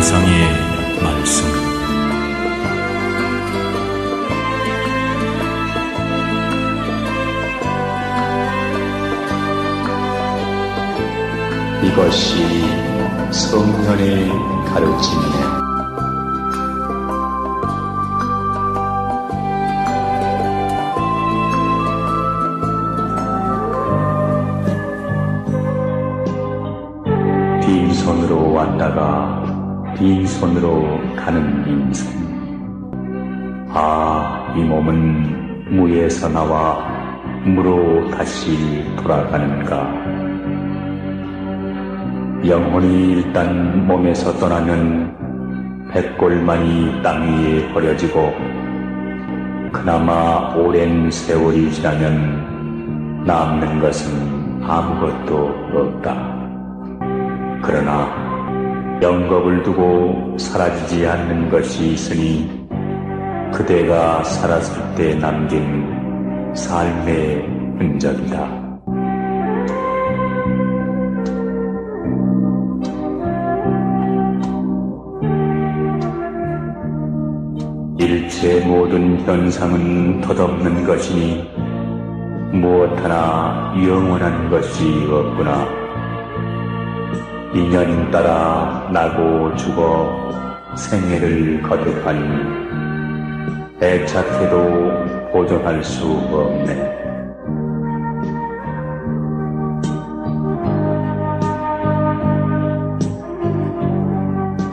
묵상의 말씀. 이것이 성령의 가르침이네. 빈손으로 왔다가 빈손으로 가는 인생. 아, 이 몸은 무에서 나와 무로 다시 돌아가는가. 영혼이 일단 몸에서 떠나면 백골만이 땅 위에 버려지고 그나마 오랜 세월이 지나면 남는 것은 아무것도 없다. 그러나 영겁을 두고 사라지지 않는 것이 있으니 그대가 살았을 때 남긴 삶의 흔적이다. 일체 모든 현상은 덧없는 것이니 무엇 하나 영원한 것이 없구나. 인연 따라 나고 죽어 생애를 거듭하니 애착해도 보존할 수 없네.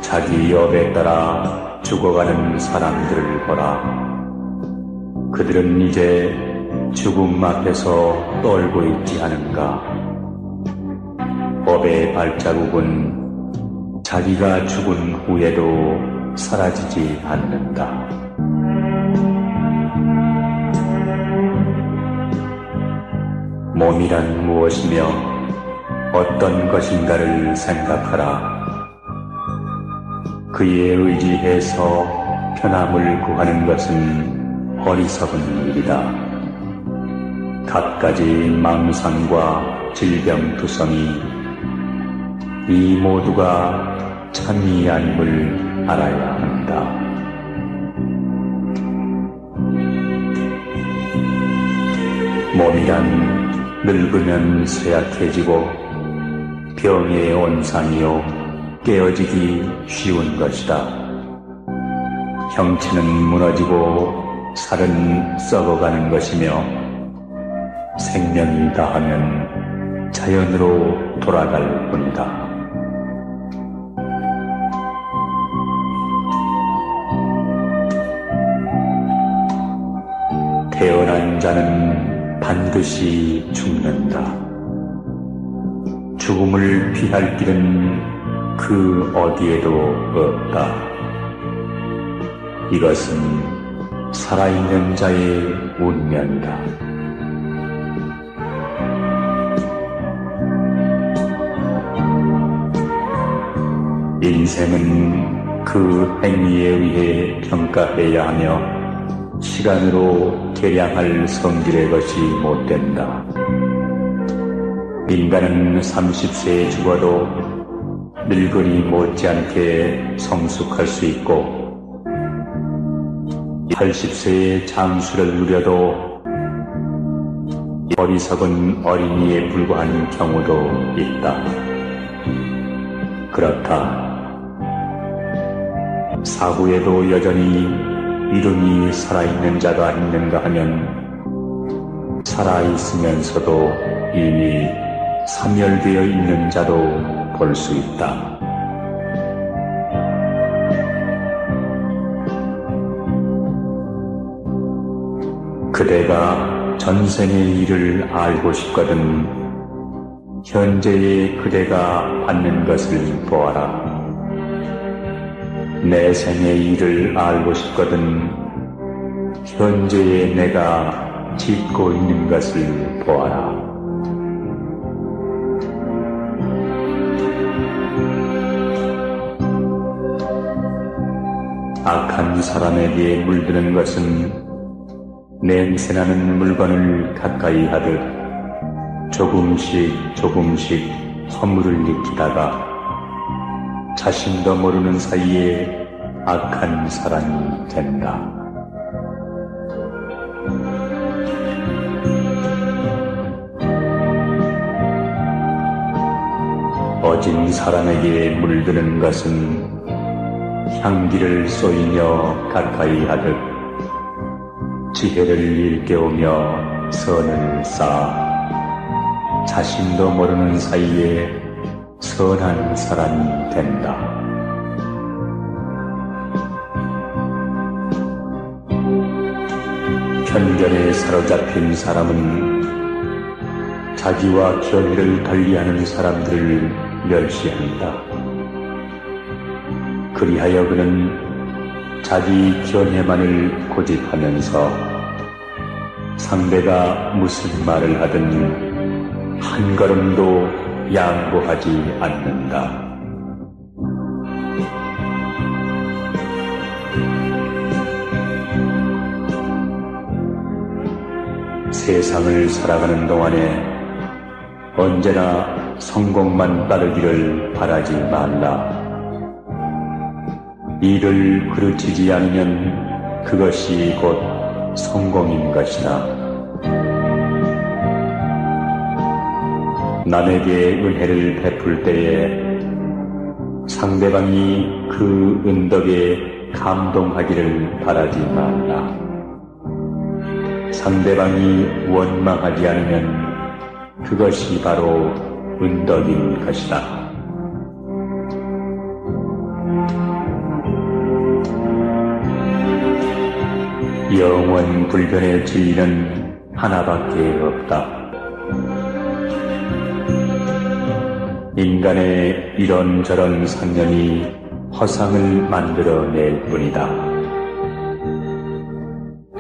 자기 업에 따라 죽어가는 사람들을 보라. 그들은 이제 죽음 앞에서 떨고 있지 않은가. 법의 발자국은 자기가 죽은 후에도 사라지지 않는다. 몸이란 무엇이며 어떤 것인가를 생각하라. 그에 의지해서 편함을 구하는 것은 어리석은 일이다. 갖가지 망상과 질병투성이 이 모두가 참이 아님을 알아야 한다. 몸이란 늙으면 쇠약해지고 병의 온상이요 깨어지기 쉬운 것이다. 형체는 무너지고 살은 썩어가는 것이며 생명이 다하면 자연으로 돌아갈 뿐이다. 태어난 자는 반드시 죽는다. 죽음을 피할 길은 그 어디에도 없다. 이것은 살아있는 자의 운명이다. 인생은 그 행위에 의해 평가해야 하며 시간으로 계량할 성질의 것이 못된다. 인간은 30세에 죽어도 늙은이 못지않게 성숙할 수 있고 80세의 장수를 누려도 어리석은 어린이에 불과한 경우도 있다. 그렇다. 사후에도 여전히 이름이 살아있는 자가 있는가 하면 살아있으면서도 이미 사멸되어 있는 자도 볼 수 있다. 그대가 전생의 일을 알고 싶거든 현재의 그대가 받는 것을 보아라. 내 생의 일을 알고 싶거든 현재의 내가 짓고 있는 것을 보아라. 악한 사람에게 물드는 것은 냄새나는 물건을 가까이 하듯 조금씩 허물을 익히다가 자신도 모르는 사이에 악한 사람이 된다. 어진 사람에게 물드는 것은 향기를 쏘이며 가까이 하듯 지혜를 일깨우며 선을 쌓아 자신도 모르는 사이에 선한 사람이 된다. 편견에 사로잡힌 사람은 자기와 견해를 달리하는 사람들을 멸시한다. 그리하여 그는 자기 견해만을 고집하면서 상대가 무슨 말을 하든 한 걸음도 양보하지 않는다. 세상을 살아가는 동안에 언제나 성공만 따르기를 바라지 말라. 일을 그르치지 않으면 그것이 곧 성공인 것이다. 남에게 은혜를 베풀 때에 상대방이 그 은덕에 감동하기를 바라지 말라. 상대방이 원망하지 않으면 그것이 바로 은덕인 것이다. 영원 불변의 진리는 하나밖에 없다. 인간의 이런저런 상념이 허상을 만들어낼 뿐이다.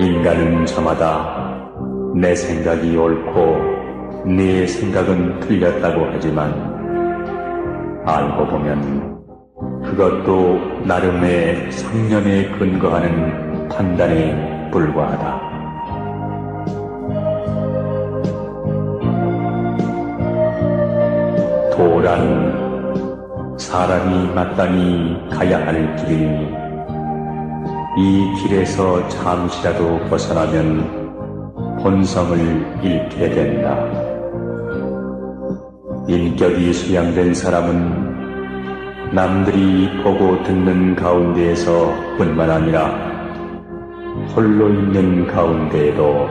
인간은 저마다 내 생각이 옳고 네 생각은 틀렸다고 하지만 알고 보면 그것도 나름의 상념에 근거하는 판단에 불과하다. 도란 사람이 마땅히 가야 할 길이니 이 길에서 잠시라도 벗어나면 본성을 잃게 된다. 인격이 수양된 사람은 남들이 보고 듣는 가운데에서 뿐만 아니라 홀로 있는 가운데에도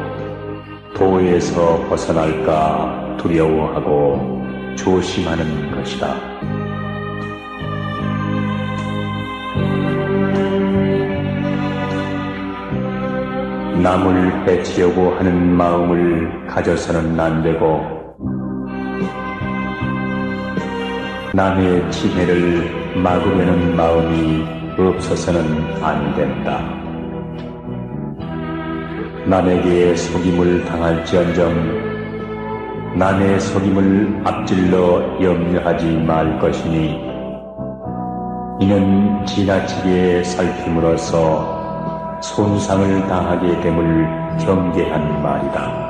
도에서 벗어날까 두려워하고 조심하는 것이다. 남을 해치려고 하는 마음을 가져서는 안 되고 남의 지혜를 막으려는 마음이 없어서는 안 된다. 남에게 속임을 당할지언정 남의 속임을 앞질러 염려하지 말 것이니 이는 지나치게 살핌으로써 손상을 당하게 됨을 경계한 말이다.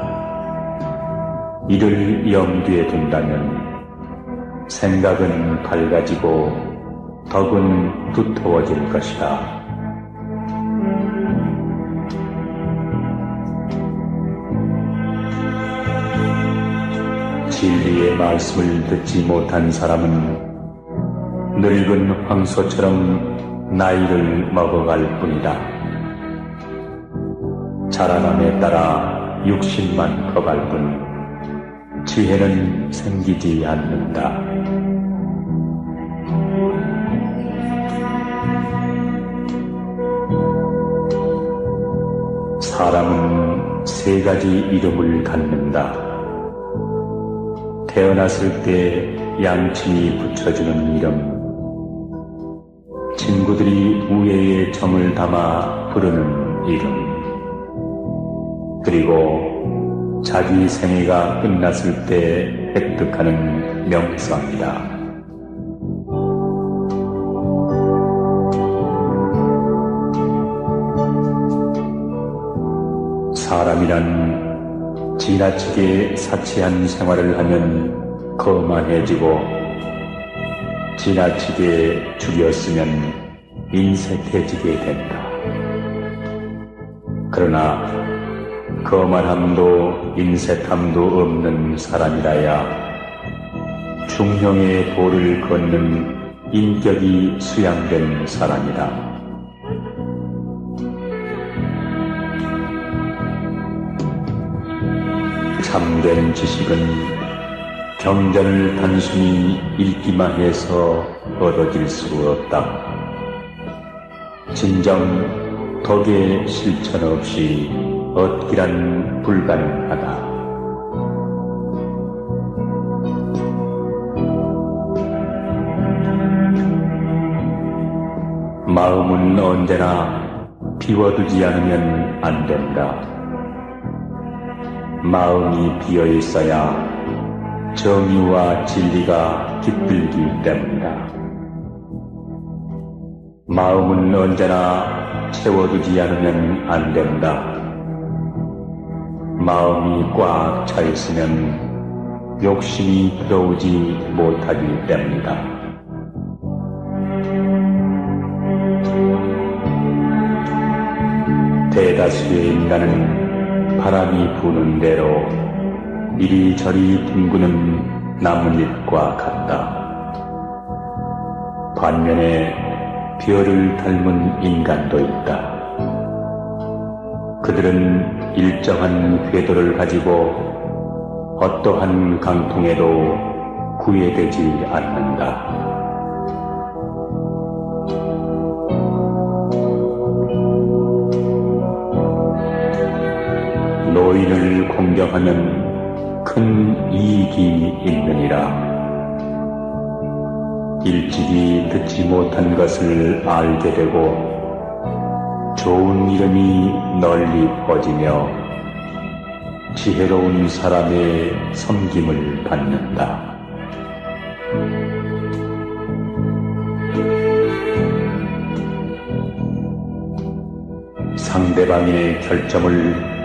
이를 염두에 둔다면 생각은 밝아지고 덕은 두터워질 것이다. 진리의 말씀을 듣지 못한 사람은 늙은 황소처럼 나이를 먹어갈 뿐이다. 자라남에 따라 육신만 커갈 뿐 지혜는 생기지 않는다. 사람은 세 가지 이름을 갖는다. 태어났을 때 양친이 붙여주는 이름, 친구들이 우애의 정을 담아 부르는 이름, 그리고 자기 생애가 끝났을 때 획득하는 명성이다. 사람이란 지나치게 사치한 생활을 하면 거만해지고 지나치게 죽였으면 인색해지게 된다. 그러나 거만함도 인색함도 없는 사람이라야 중형의 도를 걷는 인격이 수양된 사람이다. 참된 지식은 경전을 단순히 읽기만 해서 얻어질 수 없다. 진정 덕의 실천 없이 얻기란 불가능하다. 마음은 언제나 비워두지 않으면 안 된다. 마음이 비어 있어야 정의와 진리가 깃들기 때문이다. 마음은 언제나 채워두지 않으면 안 된다. 마음이 꽉 차 있으면 욕심이 들어오지 못하기 때문이다. 대다수의 인간은 바람이 부는 대로 이리저리 뒹구는 나뭇잎과 같다. 반면에 별을 닮은 인간도 있다. 그들은 일정한 궤도를 가지고 어떠한 강통에도 구애되지 않는다. 노인을 공경하면 큰 이익이 있느니라. 일찍이 듣지 못한 것을 알게 되고 좋은 이름이 널리 퍼지며 지혜로운 사람의 섬김을 받는다. 상대방의 결점을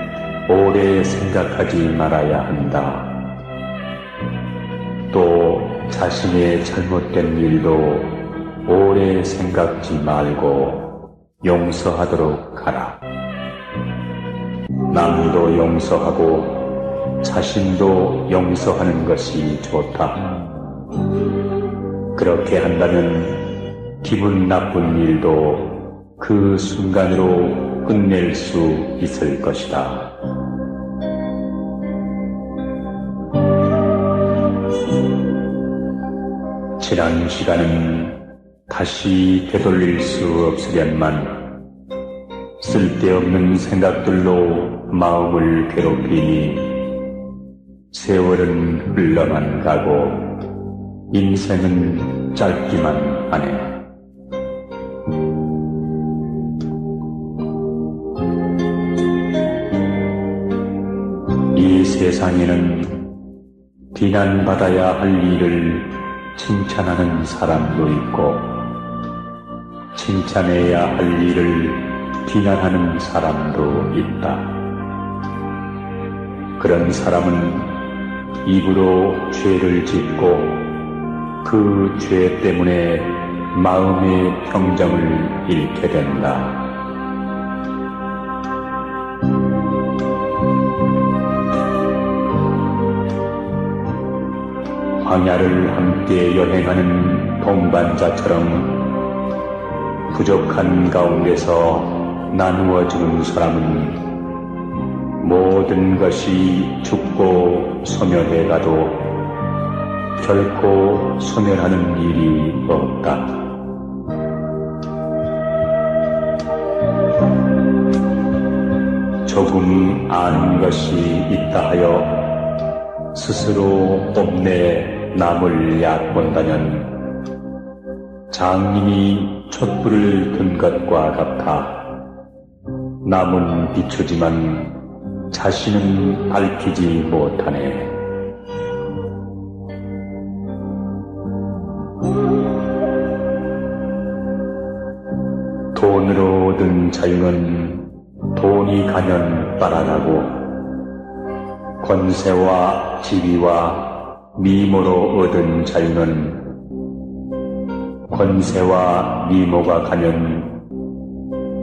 오래 생각하지 말아야 한다. 또 자신의 잘못된 일도 오래 생각지 말고 용서하도록 하라. 남도 용서하고 자신도 용서하는 것이 좋다. 그렇게 한다면 기분 나쁜 일도 그 순간으로 끝낼 수 있을 것이다. 지난 시간은 다시 되돌릴 수 없으련만 쓸데없는 생각들로 마음을 괴롭히니 세월은 흘러만 가고 인생은 짧기만 하네. 이 세상에는 비난받아야 할 일을 칭찬하는 사람도 있고 칭찬해야 할 일을 비난하는 사람도 있다. 그런 사람은 입으로 죄를 짓고 그 죄 때문에 마음의 평정을 잃게 된다. 광야를 함께 여행하는 동반자처럼 부족한 가운데서 나누어주는 사람은 모든 것이 죽고 소멸해가도 결코 소멸하는 일이 없다. 조금 아는 것이 있다 하여 스스로 뽐내 남을 얕본다면 장님이 촛불을 든 것과 같아 남은 비추지만 자신은 밝히지 못하네. 돈으로 얻은 자유는 돈이 가면 따라가고 권세와 지위와 미모로 얻은 자유는 권세와 미모가 가면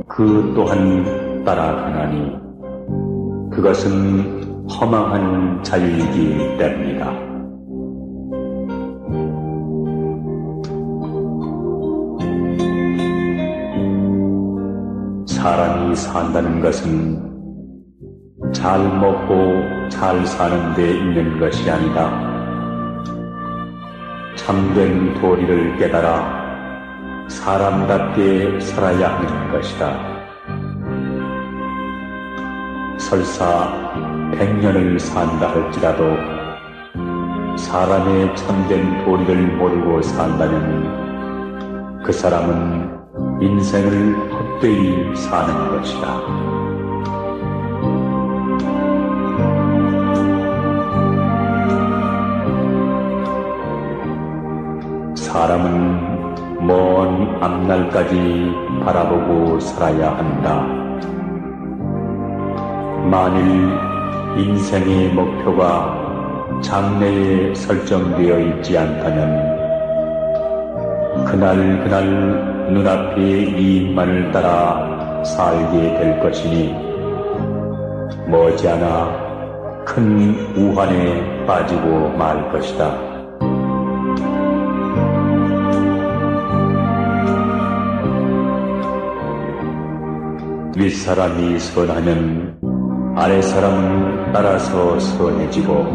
그 또한 따라가나니 그것은 허망한 자유이기 때문이다. 사람이 산다는 것은 잘 먹고 잘 사는 데 있는 것이 아니다. 참된 도리를 깨달아 사람답게 살아야 하는 것이다. 설사 100년을 산다 할지라도 사람의 참된 도리를 모르고 산다면 그 사람은 인생을 헛되이 사는 것이다. 사람은 먼 앞날까지 바라보고 살아야 한다. 만일 인생의 목표가 장래에 설정되어 있지 않다면 그날 눈앞의 이익만을 따라 살게 될 것이니 머지않아 큰 우환에 빠지고 말 것이다. 윗사람이 선하면 아랫사람은 따라서 선해지고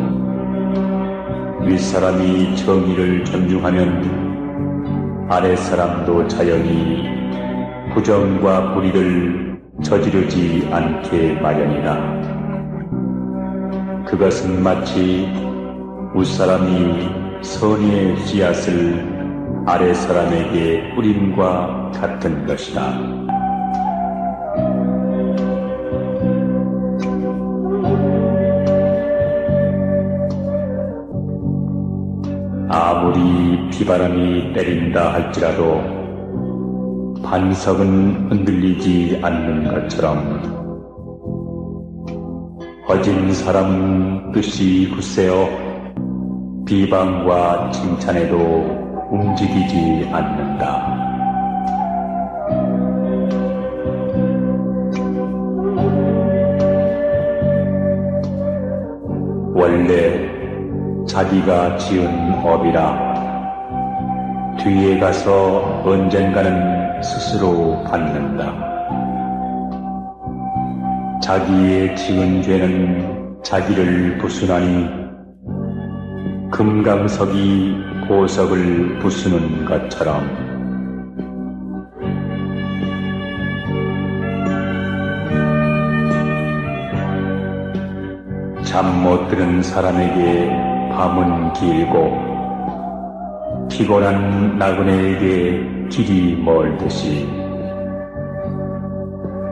윗사람이 정의를 존중하면 아랫사람도 자연히 부정과 불의를 저지르지 않게 마련이다. 그것은 마치 윗사람이 선의 씨앗을 아랫사람에게 뿌림과 같은 것이다. 아무리 비바람이 때린다 할지라도 반석은 흔들리지 않는 것처럼 허진 사람은 뜻이 굳세어 비방과 칭찬에도 움직이지 않는다. 원래 자기가 지은 업이라 뒤에 가서 언젠가는 스스로 받는다. 자기의 지은 죄는 자기를 부수나니 금강석이 보석을 부수는 것처럼 잠 못 드는 사람에게 밤은 길고 피곤한 나그네에게 길이 멀듯이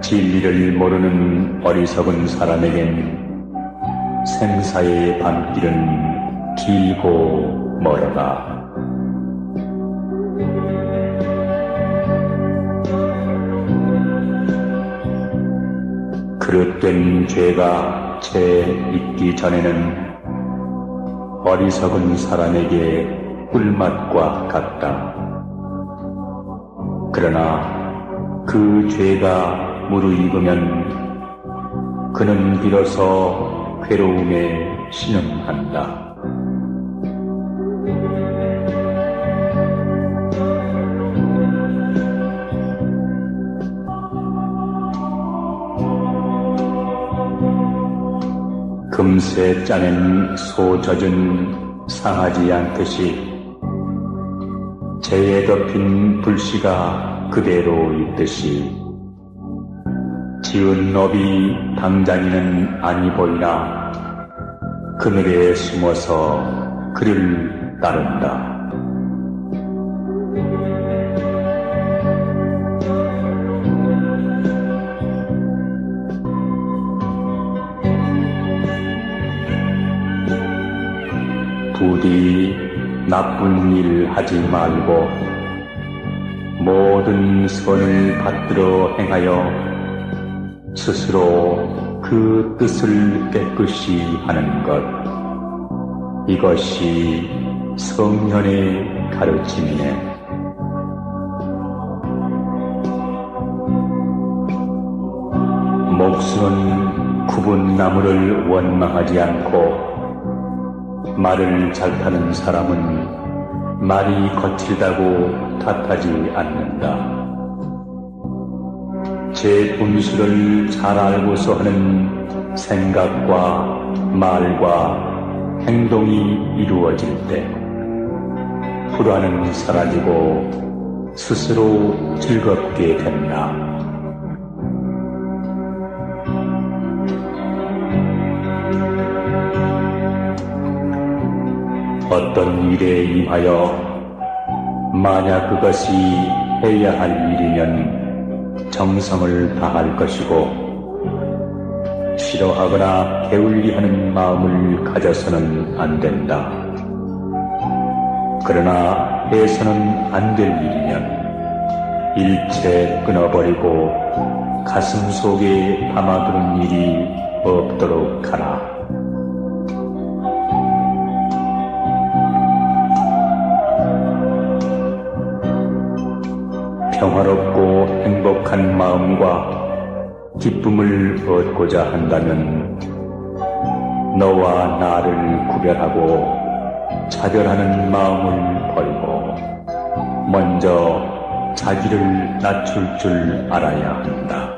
진리를 모르는 어리석은 사람에겐 생사의 밤길은 길고 멀어다. 그릇된 죄가 채 있기 전에는 어리석은 사람에게 꿀맛과 같다. 그러나 그 죄가 무르익으면 그는 비로소 괴로움에 신음한다. 금세 짜낸 소 젖은 상하지 않듯이 재에 덮인 불씨가 그대로 있듯이 지은 업이 당장에는 아니 보이나 그늘에 숨어서 그를 따른다. 부디 나쁜 일 하지 말고 모든 선을 받들어 행하여 스스로 그 뜻을 깨끗이 하는 것, 이것이 성현의 가르침이네. 목수는 굽은 나무를 원망하지 않고 말을 잘 타는 사람은 말이 거칠다고 탓하지 않는다. 제 분수를 잘 알고서 하는 생각과 말과 행동이 이루어질 때 불안은 사라지고 스스로 즐겁게 된다. 어떤 일에 임하여 만약 그것이 해야 할 일이면 정성을 다할 것이고 싫어하거나 게을리하는 마음을 가져서는 안 된다. 그러나 해서는 안 될 일이면 일체 끊어버리고 가슴 속에 담아두는 일이 없도록 하라. 평화롭고 행복한 마음과 기쁨을 얻고자 한다면 너와 나를 구별하고 차별하는 마음을 버리고 먼저 자기를 낮출 줄 알아야 한다.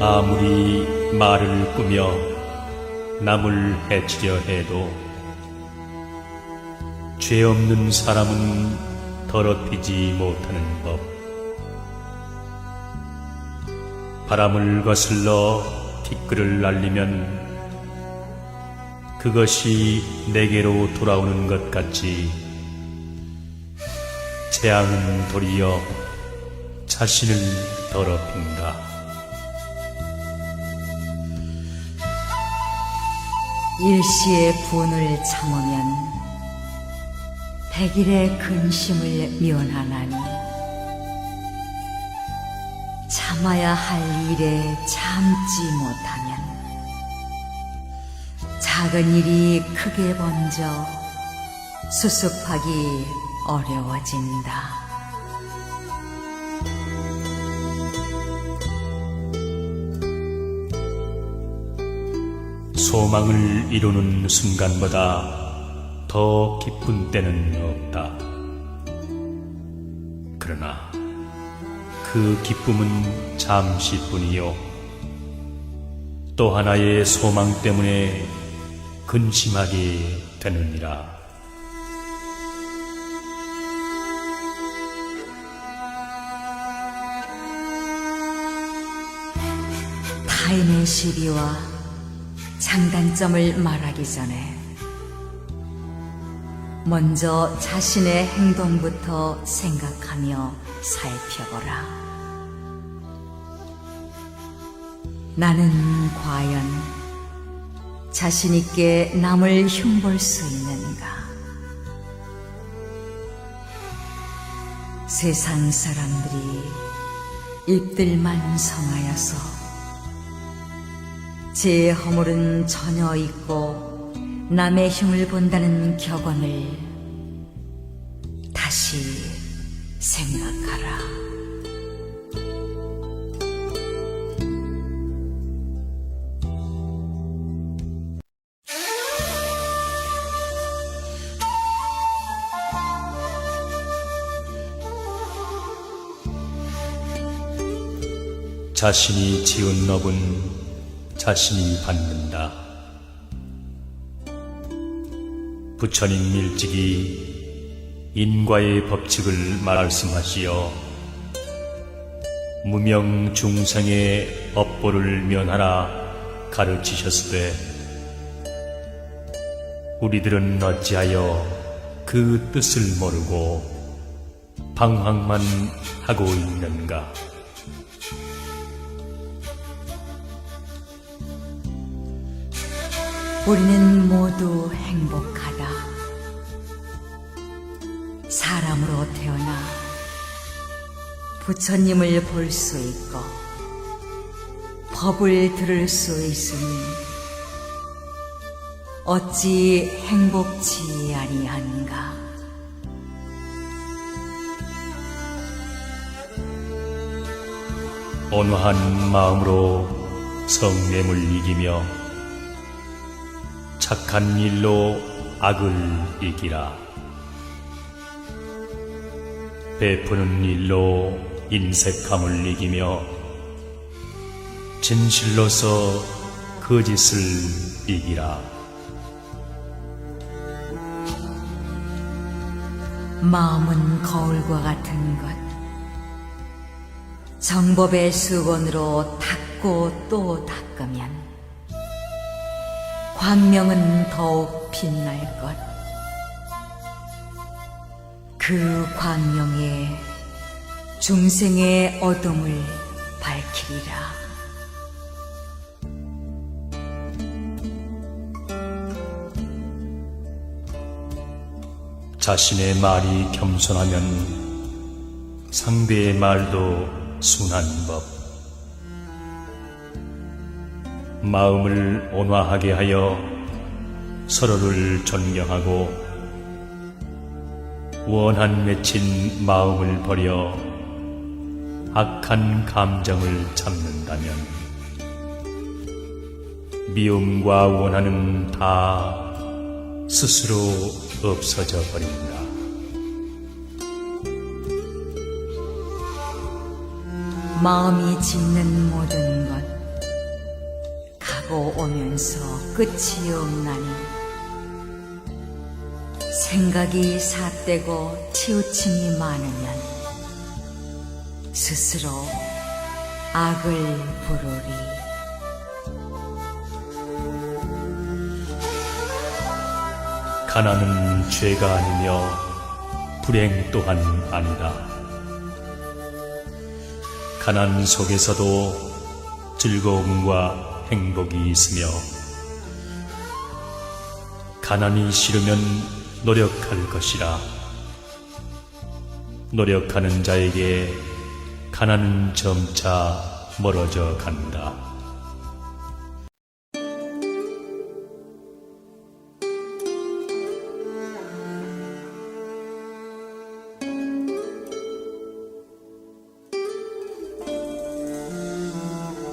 아무리 말을 꾸며 남을 해치려 해도 죄 없는 사람은 더럽히지 못하는 법. 바람을 거슬러 티끌을 날리면 그것이 내게로 돌아오는 것 같이 재앙은 도리어 자신을 더럽힌다. 일시의 분을 참으면 백일의 근심을 면하나니 참아야 할 일에 참지 못하면 작은 일이 크게 번져 수습하기 어려워진다. 소망을 이루는 순간보다 더 기쁜 때는 없다. 그러나 그 기쁨은 잠시뿐이요 또 하나의 소망 때문에 근심하게 되느니라. 타인의 시비와 장단점을 말하기 전에 먼저 자신의 행동부터 생각하며 살펴보라. 나는 과연 자신 있게 남을 흉볼 수 있는가? 세상 사람들이 입들만 성하여서 제 허물은 전혀 잊고 남의 흉을 본다는 격언을 다시 생각하라. 자신이 지은 업은 자신이 받는다. 부처님 일찍이 인과의 법칙을 말씀하시어 무명 중생의 업보를 면하라 가르치셨으되 우리들은 어찌하여 그 뜻을 모르고 방황만 하고 있는가? 우리는 모두 행복하다. 사람으로 태어나 부처님을 볼 수 있고 법을 들을 수 있으니 어찌 행복치 아니한가? 온화한 마음으로 성냄을 이기며 착한 일로 악을 이기라. 베푸는 일로 인색함을 이기며 진실로서 거짓을 이기라. 마음은 거울과 같은 것. 정법의 수건으로 닦고 또 닦으면 광명은 더욱 빛날 것. 그 광명에 중생의 어둠을 밝히리라. 자신의 말이 겸손하면 상대의 말도 순한 법. 마음을 온화하게 하여 서로를 존경하고 원한 맺힌 마음을 버려 악한 감정을 참는다면 미움과 원한은 다 스스로 없어져 버린다. 마음이 짓는 모든 것 가고 오면서 끝이 없나니 생각이 삿되고 치우침이 많으면 스스로 악을 부르리. 가난은 죄가 아니며 불행 또한 아니다. 가난 속에서도 즐거움과 행복이 있으며 가난이 싫으면 노력할 것이라. 노력하는 자에게 가난은 점차 멀어져 간다.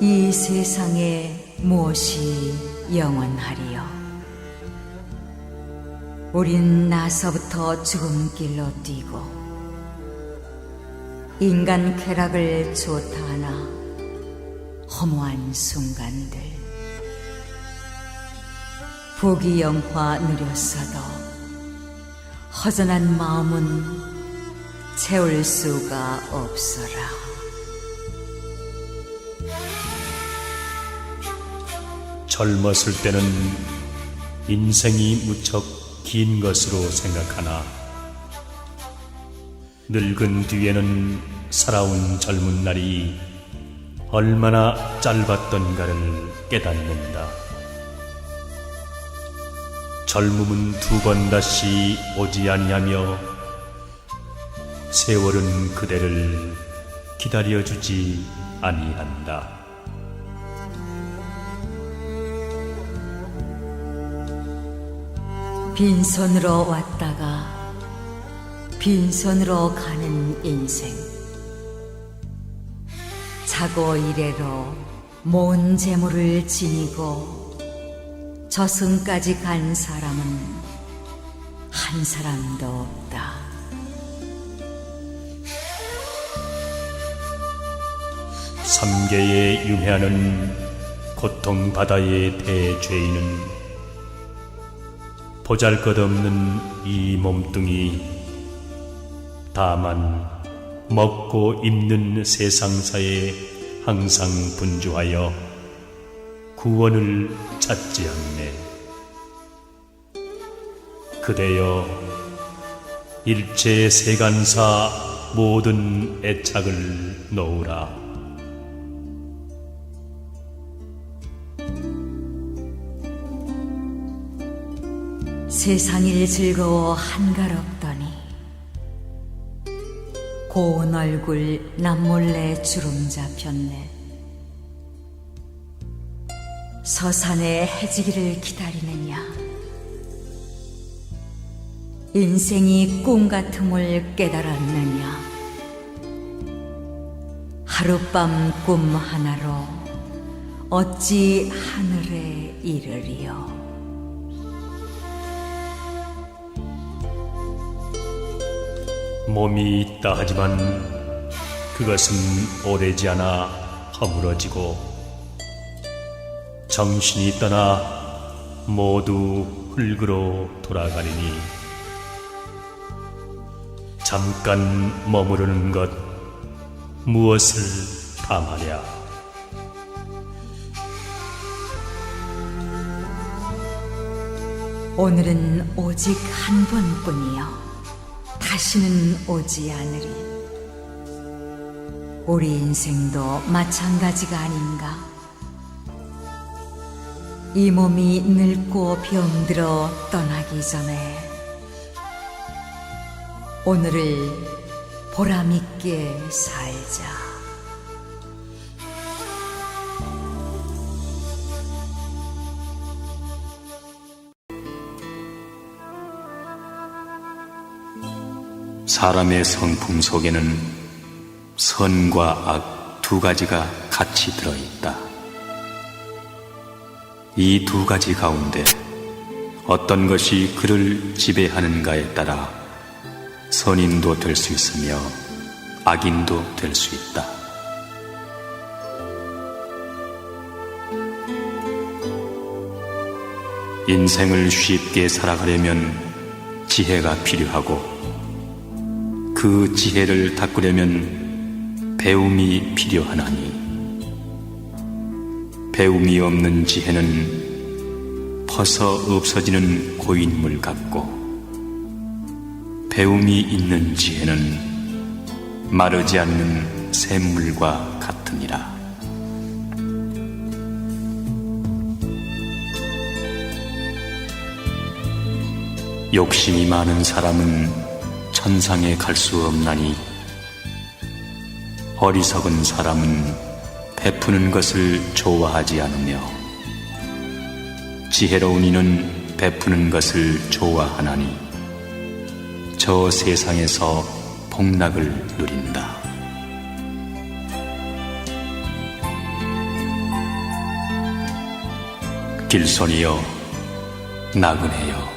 이 세상에 무엇이 영원하리요? 우린 나서부터 죽음길로 뛰고 인간 쾌락을 좋다 하나 허무한 순간들 부귀영화 누렸어도 허전한 마음은 채울 수가 없어라. 젊었을 때는 인생이 무척 긴 것으로 생각하나 늙은 뒤에는 살아온 젊은 날이 얼마나 짧았던가를 깨닫는다. 젊음은 두 번 다시 오지 아니하며 세월은 그대를 기다려주지 아니한다. 빈손으로 왔다가 빈손으로 가는 인생. 자고 이래로 모은 재물을 지니고 저승까지 간 사람은 한 사람도 없다. 삼계에 유해하는 고통바다의 대죄인은 보잘것없는 이 몸뚱이 다만 먹고 입는 세상사에 항상 분주하여 구원을 찾지 않네. 그대여 일체 세간사 모든 애착을 놓으라. 세상일 즐거워 한가롭더니 고운 얼굴 남몰래 주름 잡혔네. 서산에 해지기를 기다리느냐. 인생이 꿈 같음을 깨달았느냐. 하룻밤 꿈 하나로 어찌 하늘에 이르리요. 몸이 있다 하지만 그것은 오래지 않아 허물어지고 정신이 떠나 모두 흙으로 돌아가리니 잠깐 머무르는 것 무엇을 담하랴. 오늘은 오직 한 번뿐이요 다시는 오지 않으리. 우리 인생도 마찬가지가 아닌가. 이 몸이 늙고 병들어 떠나기 전에 오늘을 보람있게 살자. 사람의 성품 속에는 선과 악 두 가지가 같이 들어있다. 이 두 가지 가운데 어떤 것이 그를 지배하는가에 따라 선인도 될 수 있으며 악인도 될 수 있다. 인생을 쉽게 살아가려면 지혜가 필요하고 그 지혜를 닦으려면 배움이 필요하나니 배움이 없는 지혜는 퍼서 없어지는 고인물 같고 배움이 있는 지혜는 마르지 않는 샘물과 같으니라. 욕심이 많은 사람은 천상에 갈 수 없나니 어리석은 사람은 베푸는 것을 좋아하지 않으며 지혜로운 이는 베푸는 것을 좋아하나니 저 세상에서 복락을 누린다. 길손이여 나그네여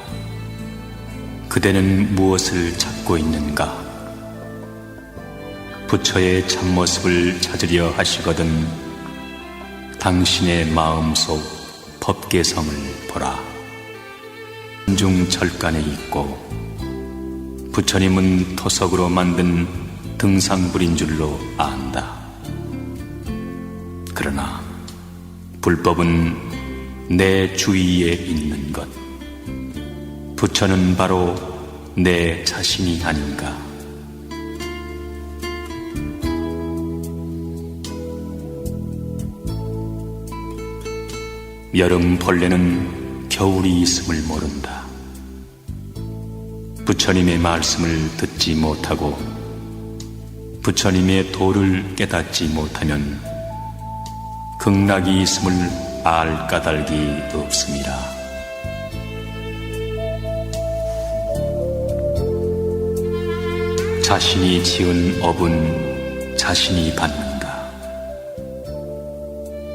그대는 무엇을 찾고 있는가? 부처의 참모습을 찾으려 하시거든 당신의 마음속 법계성을 보라. 산중 절간에 있고 부처님은 토석으로 만든 등상불인 줄로 안다. 그러나 불법은 내 주위에 있는 것, 부처는 바로 내 자신이 아닌가. 여름 벌레는 겨울이 있음을 모른다. 부처님의 말씀을 듣지 못하고 부처님의 도를 깨닫지 못하면 극락이 있음을 알 까닭이 없음이라. 자신이 지은 업은 자신이 받는다.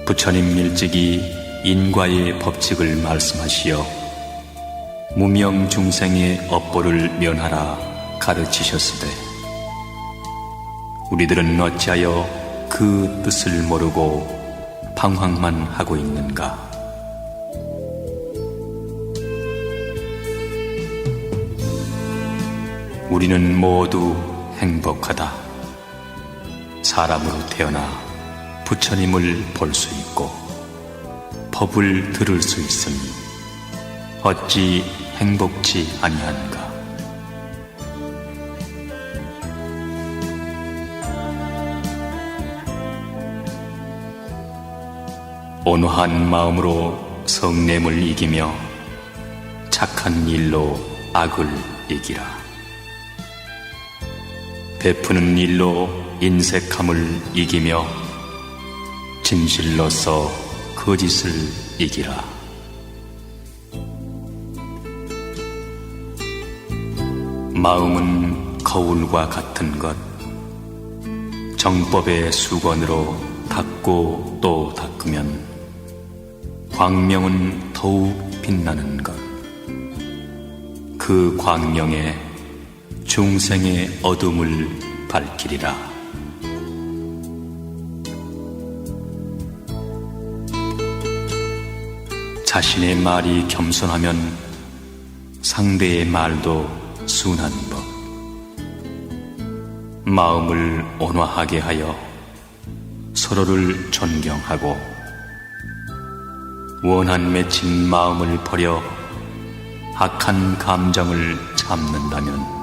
부처님 일찍이 인과의 법칙을 말씀하시어 무명 중생의 업보를 면하라 가르치셨으되 우리들은 어찌하여 그 뜻을 모르고 방황만 하고 있는가. 우리는 모두 행복하다. 사람으로 태어나 부처님을 볼 수 있고 법을 들을 수 있으니 어찌 행복치 아니한가. 온화한 마음으로 성냄을 이기며 착한 일로 악을 이기라. 베푸는 일로 인색함을 이기며 진실로서 거짓을 이기라. 마음은 거울과 같은 것, 정법의 수건으로 닦고 또 닦으면 광명은 더욱 빛나는 것. 그 광명에 중생의 어둠을 밝히리라. 자신의 말이 겸손하면 상대의 말도 순한 법. 마음을 온화하게 하여 서로를 존경하고 원한 맺힌 마음을 버려 악한 감정을 참는다면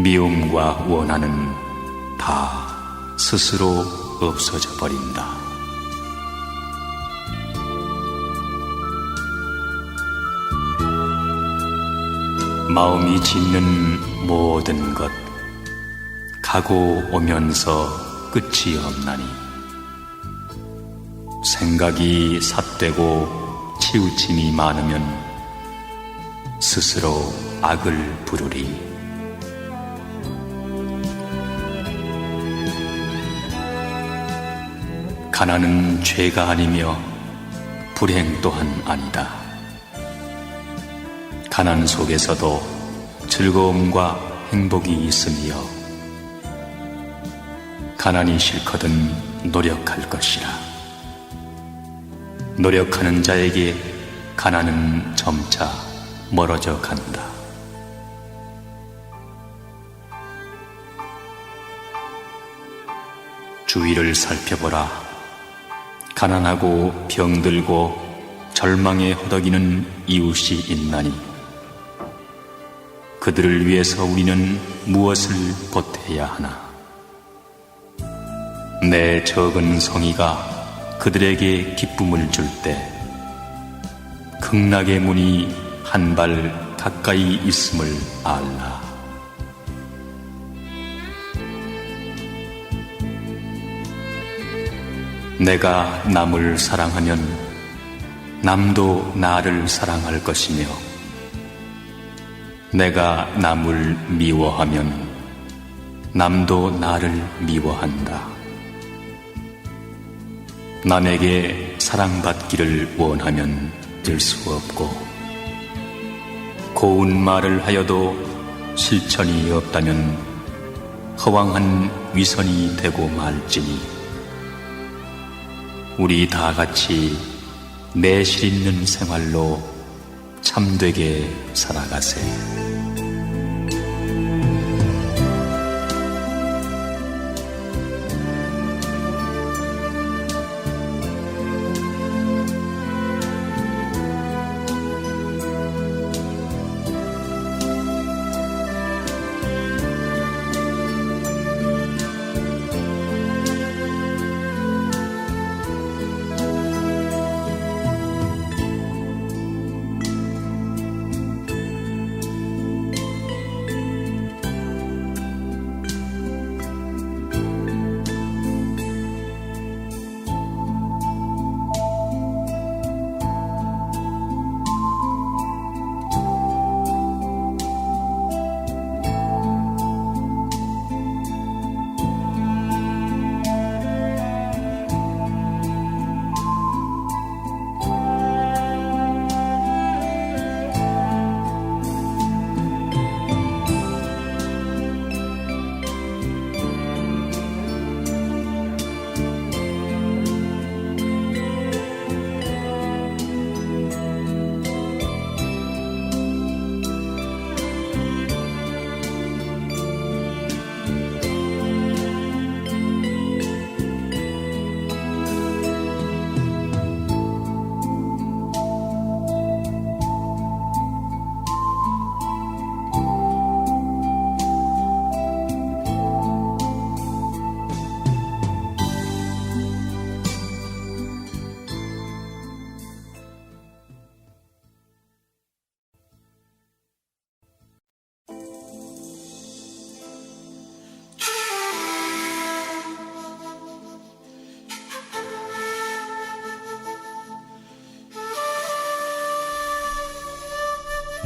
미움과 원한은 다 스스로 없어져 버린다. 마음이 짓는 모든 것 가고 오면서 끝이 없나니 생각이 삿되고 치우침이 많으면 스스로 악을 부르리. 가난은 죄가 아니며 불행 또한 아니다. 가난 속에서도 즐거움과 행복이 있으며 가난이 싫거든 노력할 것이라. 노력하는 자에게 가난은 점차 멀어져 간다. 주위를 살펴보라. 가난하고 병들고 절망에 허덕이는 이웃이 있나니 그들을 위해서 우리는 무엇을 보태야 하나? 내 적은 성의가 그들에게 기쁨을 줄 때 극락의 문이 한 발 가까이 있음을 알라. 내가 남을 사랑하면 남도 나를 사랑할 것이며 내가 남을 미워하면 남도 나를 미워한다. 남에게 사랑받기를 원하면 될 수 없고 고운 말을 하여도 실천이 없다면 허황한 위선이 되고 말지니 우리 다 같이 내실 있는 생활로 참되게 살아가세.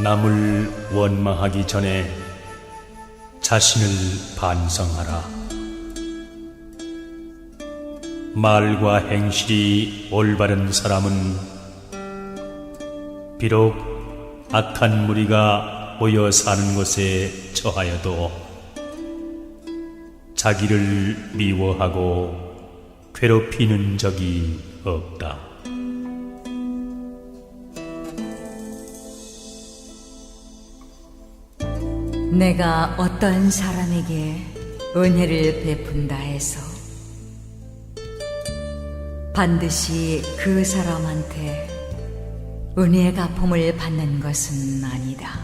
남을 원망하기 전에 자신을 반성하라. 말과 행실이 올바른 사람은 비록 악한 무리가 모여 사는 곳에 처하여도 자기를 미워하고 괴롭히는 적이 없다. 내가 어떤 사람에게 은혜를 베푼다 해서 반드시 그 사람한테 은혜의 갚음을 받는 것은 아니다.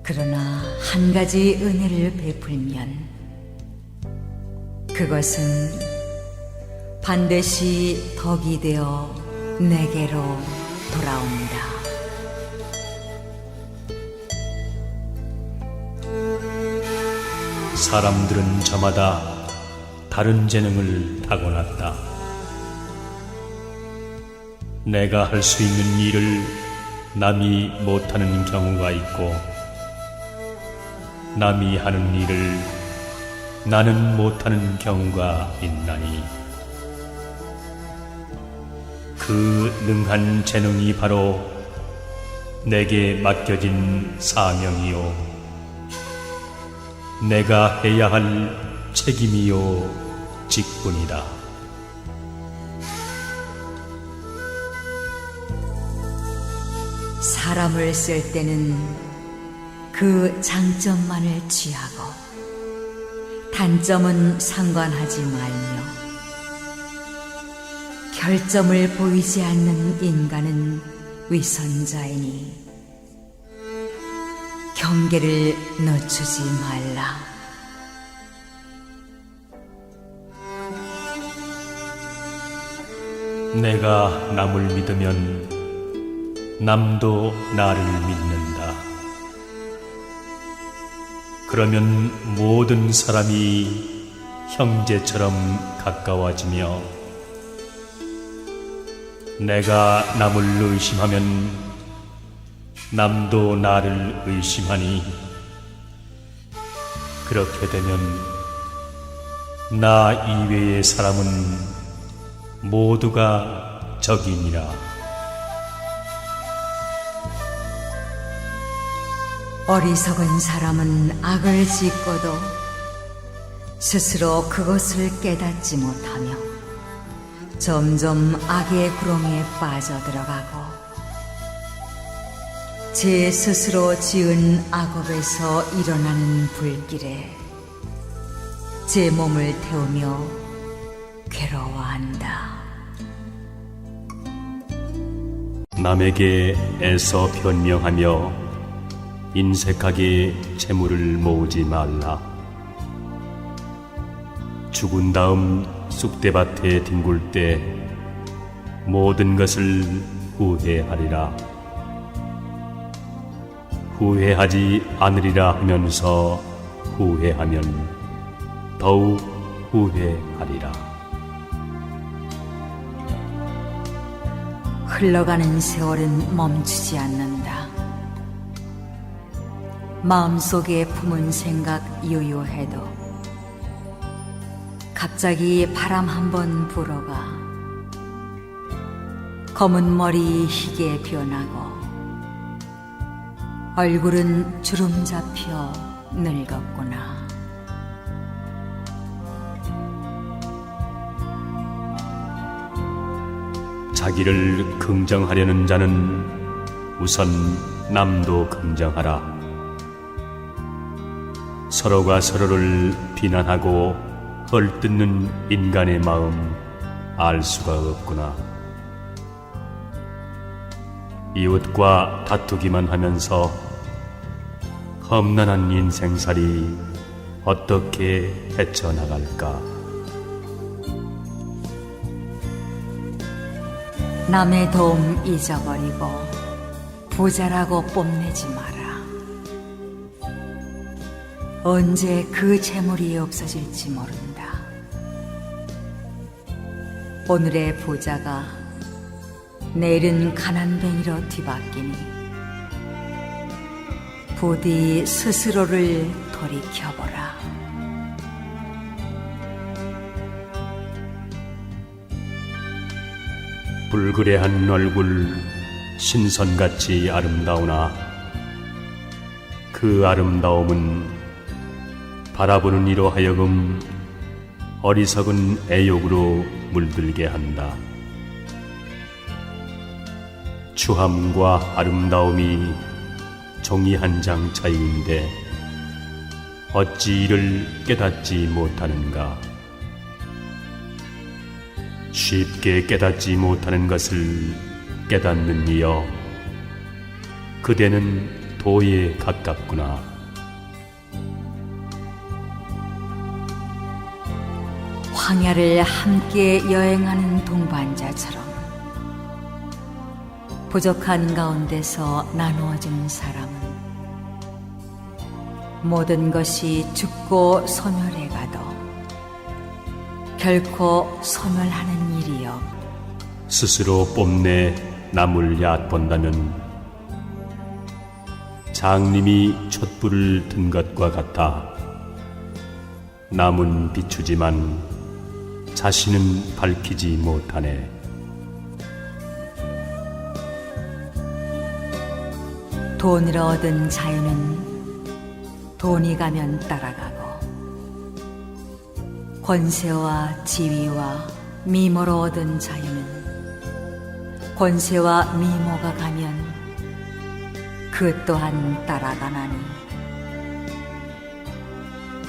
그러나 한 가지 은혜를 베풀면 그것은 반드시 덕이 되어 내게로 돌아온다. 사람들은 저마다 다른 재능을 타고났다. 내가 할 수 있는 일을 남이 못하는 경우가 있고, 남이 하는 일을 나는 못하는 경우가 있나니, 그 능한 재능이 바로 내게 맡겨진 사명이요, 내가 해야 할 책임이요 직분이다. 사람을 쓸 때는 그 장점만을 취하고 단점은 상관하지 말며, 결점을 보이지 않는 인간은 위선자이니 경계를 늦추지 말라. 내가 남을 믿으면 남도 나를 믿는다. 그러면 모든 사람이 형제처럼 가까워지며, 내가 남을 의심하면 남도 나를 의심하니, 그렇게 되면 나 이외의 사람은 모두가 적이니라. 어리석은 사람은 악을 짓고도 스스로 그것을 깨닫지 못하며 점점 악의 구렁에 빠져들어가고, 제 스스로 지은 악업에서 일어나는 불길에 제 몸을 태우며 괴로워한다. 남에게 애써 변명하며 인색하게 재물을 모으지 말라. 죽은 다음 쑥대밭에 뒹굴 때 모든 것을 후회하리라. 후회하지 않으리라 하면서 후회하면 더욱 후회하리라. 흘러가는 세월은 멈추지 않는다. 마음속에 품은 생각 유효해도 갑자기 바람 한번 불어가 검은 머리 희게 변하고 얼굴은 주름 잡혀 늙었구나. 자기를 긍정하려는 자는 우선 남도 긍정하라. 서로가 서로를 비난하고 헐뜯는 인간의 마음 알 수가 없구나. 이웃과 다투기만 하면서 험난한 인생살이 어떻게 헤쳐나갈까? 남의 도움 잊어버리고 부자라고 뽐내지 마라. 언제 그 재물이 없어질지 모른다. 오늘의 부자가 내일은 가난뱅이로 뒤바뀌니 부디 스스로를 돌이켜보라. 불그레한 얼굴 신선같이 아름다우나 그 아름다움은 바라보는 이로 하여금 어리석은 애욕으로 물들게 한다. 추함과 아름다움이 종이 한 장 차이인데 어찌 이를 깨닫지 못하는가? 쉽게 깨닫지 못하는 것을 깨닫는 이여, 그대는 도에 가깝구나. 황야를 함께 여행하는 동반자처럼 부족한 가운데서 나누어진 사람은 모든 것이 죽고 소멸해 가도 결코 소멸하는 일이여. 스스로 뽐내 남을 얕본다면 장님이 촛불을 든 것과 같아 남은 비추지만 자신은 밝히지 못하네. 돈으로 얻은 자유는 돈이 가면 따라가고 권세와 지위와 미모로 얻은 자유는 권세와 미모가 가면 그 또한 따라가나니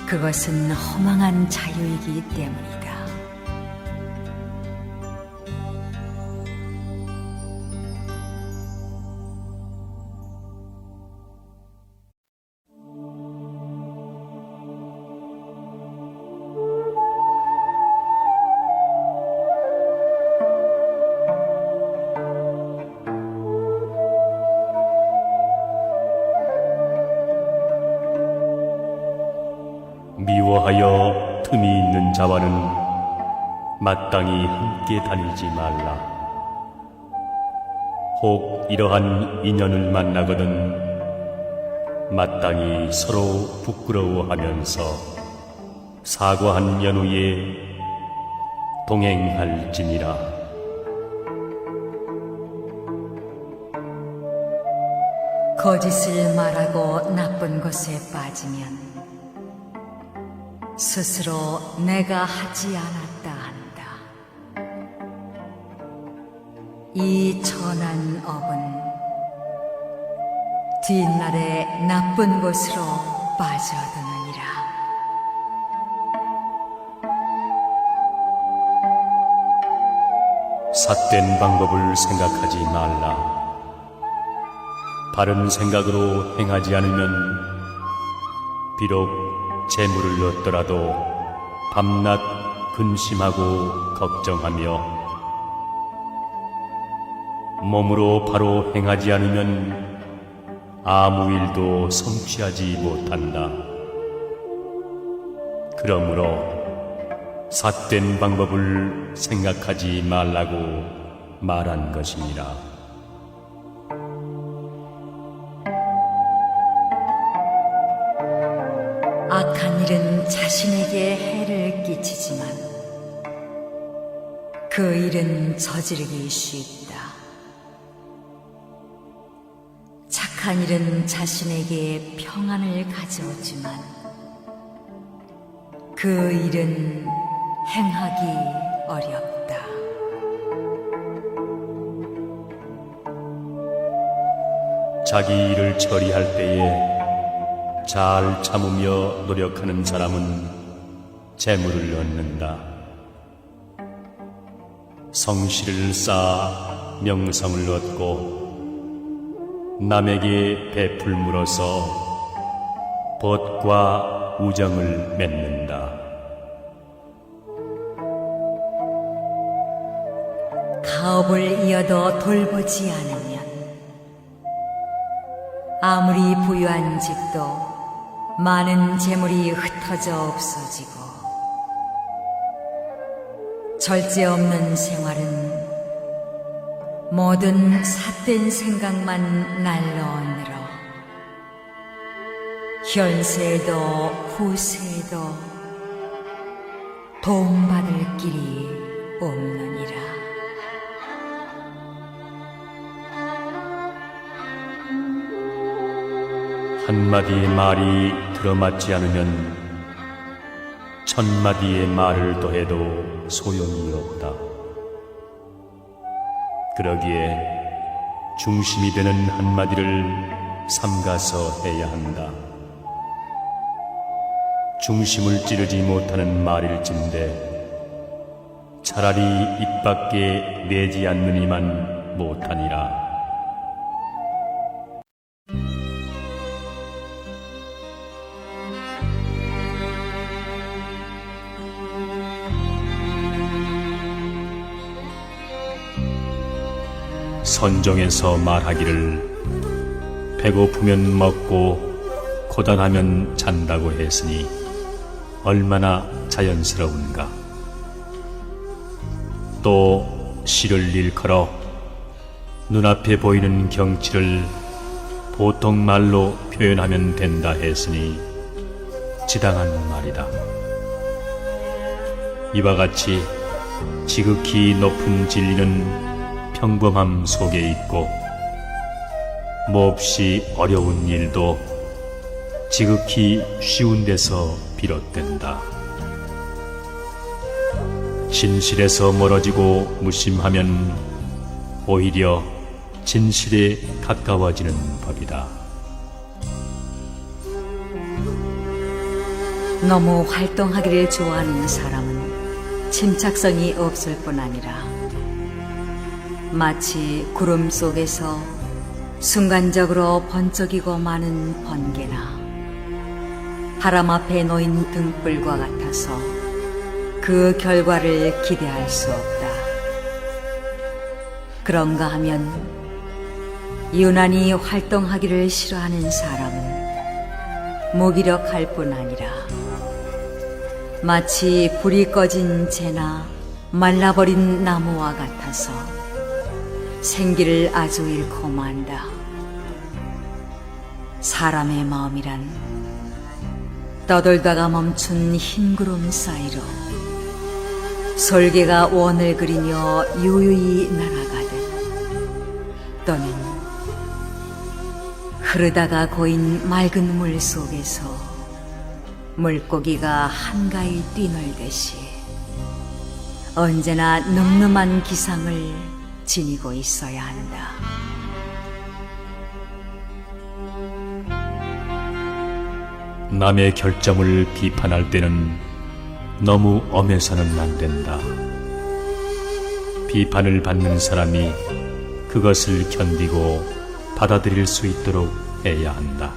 그것은 허망한 자유이기 때문이다. 미워하여 틈이 있는 자와는 마땅히 함께 다니지 말라. 혹 이러한 인연을 만나거든 마땅히 서로 부끄러워하면서 사과한 연후에 동행할지니라. 거짓을 말하고 나쁜 것에 빠지면 스스로 내가 하지 않았다 한다. 이 천한 업은 뒷날에 나쁜 곳으로 빠져드느니라. 삿된 방법을 생각하지 말라. 바른 생각으로 행하지 않으면 비록 재물을 얻더라도 밤낮 근심하고 걱정하며 몸으로 바로 행하지 않으면 아무 일도 성취하지 못한다. 그러므로 삿된 방법을 생각하지 말라고 말한 것이니라. 악한 일은 자신에게 해를 끼치지만 그 일은 저지르기 쉽다. 착한 일은 자신에게 평안을 가져오지만 그 일은 행하기 어렵다. 자기 일을 처리할 때에 잘 참으며 노력하는 사람은 재물을 얻는다. 성실을 쌓아 명성을 얻고 남에게 베풀므로써 벗과 우정을 맺는다. 가업을 이어도 돌보지 않으면 아무리 부유한 집도 많은 재물이 흩어져 없어지고 절제 없는 생활은 모든 삿된 생각만 날로 늘어 현세에도 후세에도 도움받을 길이 없느니라. 한마디의 말이 들어맞지 않으면 천마디의 말을 더해도 소용이 없다. 그러기에 중심이 되는 한마디를 삼가서 해야 한다. 중심을 찌르지 못하는 말일진데 차라리 입 밖에 내지 않느니만 못하니라. 선종에서 말하기를 배고프면 먹고 고단하면 잔다고 했으니 얼마나 자연스러운가. 또 시를 일컬어 눈앞에 보이는 경치를 보통 말로 표현하면 된다 했으니 지당한 말이다. 이와 같이 지극히 높은 진리는 평범함 속에 있고 몹시 어려운 일도 지극히 쉬운 데서 비롯된다. 진실에서 멀어지고 무심하면 오히려 진실에 가까워지는 법이다. 너무 활동하기를 좋아하는 사람은 침착성이 없을 뿐 아니라 마치 구름 속에서 순간적으로 번쩍이고 마는 번개나 바람 앞에 놓인 등불과 같아서 그 결과를 기대할 수 없다. 그런가 하면 유난히 활동하기를 싫어하는 사람은 무기력할 뿐 아니라 마치 불이 꺼진 재나 말라버린 나무와 같아서 생기를 아주 잃고 만다. 사람의 마음이란 떠돌다가 멈춘 흰 구름 사이로 솔개가 원을 그리며 유유히 날아가듯 또는 흐르다가 고인 맑은 물 속에서 물고기가 한가히 뛰놀듯이 언제나 늠름한 기상을 지니고 있어야 한다. 남의 결점을 비판할 때는 너무 엄해서는 안 된다. 비판을 받는 사람이 그것을 견디고 받아들일 수 있도록 해야 한다.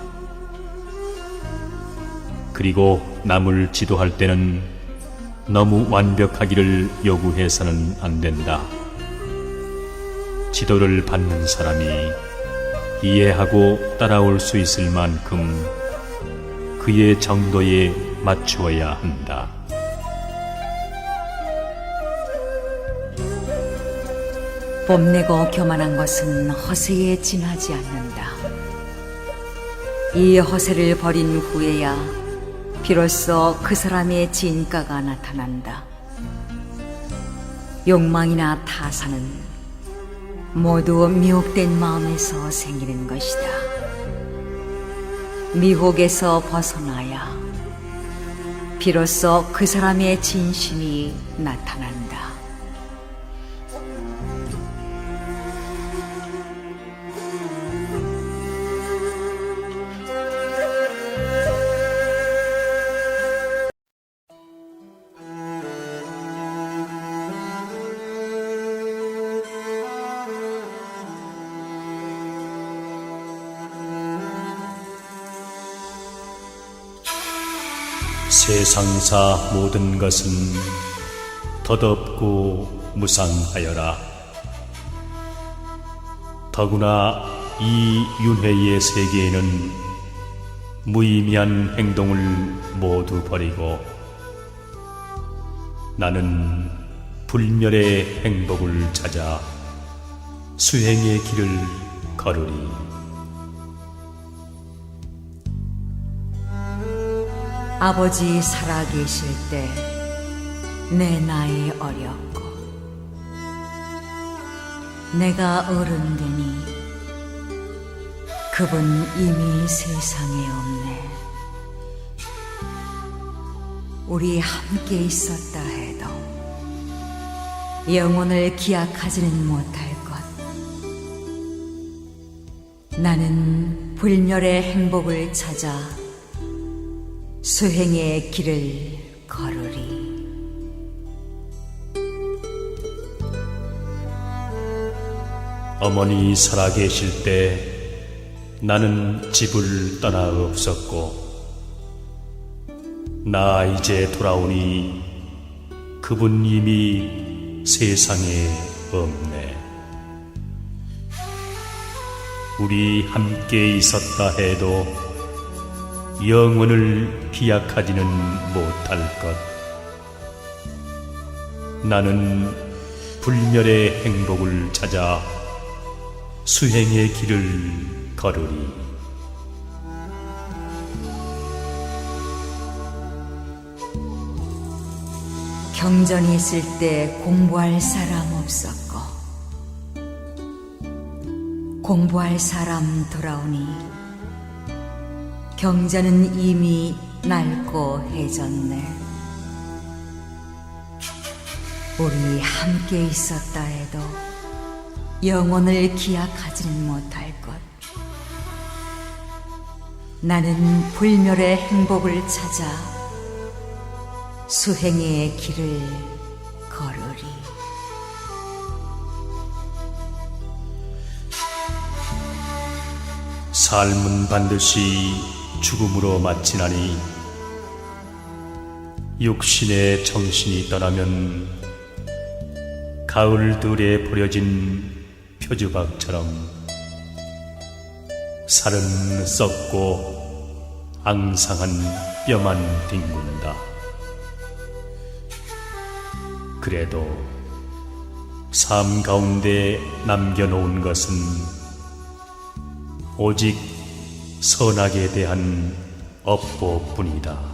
그리고 남을 지도할 때는 너무 완벽하기를 요구해서는 안 된다. 지도를 받는 사람이 이해하고 따라올 수 있을 만큼 그의 정도에 맞추어야 한다. 뽐내고 교만한 것은 허세에 지나지 않는다. 이 허세를 버린 후에야 비로소 그 사람의 진가가 나타난다. 욕망이나 타산은 모두 미혹된 마음에서 생기는 것이다. 미혹에서 벗어나야 비로소 그 사람의 진심이 나타난다. 세상사 모든 것은 덧없고 무상하여라. 더구나 이 윤회의 세계에는 무의미한 행동을 모두 버리고 나는 불멸의 행복을 찾아 수행의 길을 걸으리. 아버지 살아계실 때 내 나이 어렸고 내가 어른 되니 그분 이미 세상에 없네. 우리 함께 있었다 해도 영혼을 기약하지는 못할 것. 나는 불멸의 행복을 찾아 수행의 길을 걸으리. 어머니 살아계실 때 나는 집을 떠나 없었고 나 이제 돌아오니 그분 이미 세상에 없네. 우리 함께 있었다 해도 영원을 기약하지는 못할 것. 나는 불멸의 행복을 찾아 수행의 길을 걸으리. 경전이 있을 때 공부할 사람 없었고 공부할 사람 돌아오니 경전은 이미 낡고 해졌네. 우리 함께 있었다 해도 영혼을 기약하지는 못할 것. 나는 불멸의 행복을 찾아 수행의 길을 걸으리. 삶은 반드시 죽음으로 마치나니 육신의 정신이 떠나면 가을들에 버려진 표주박처럼 살은 썩고 앙상한 뼈만 뒹군다. 그래도 삶 가운데 남겨놓은 것은 오직 선악에 대한 업보뿐이다.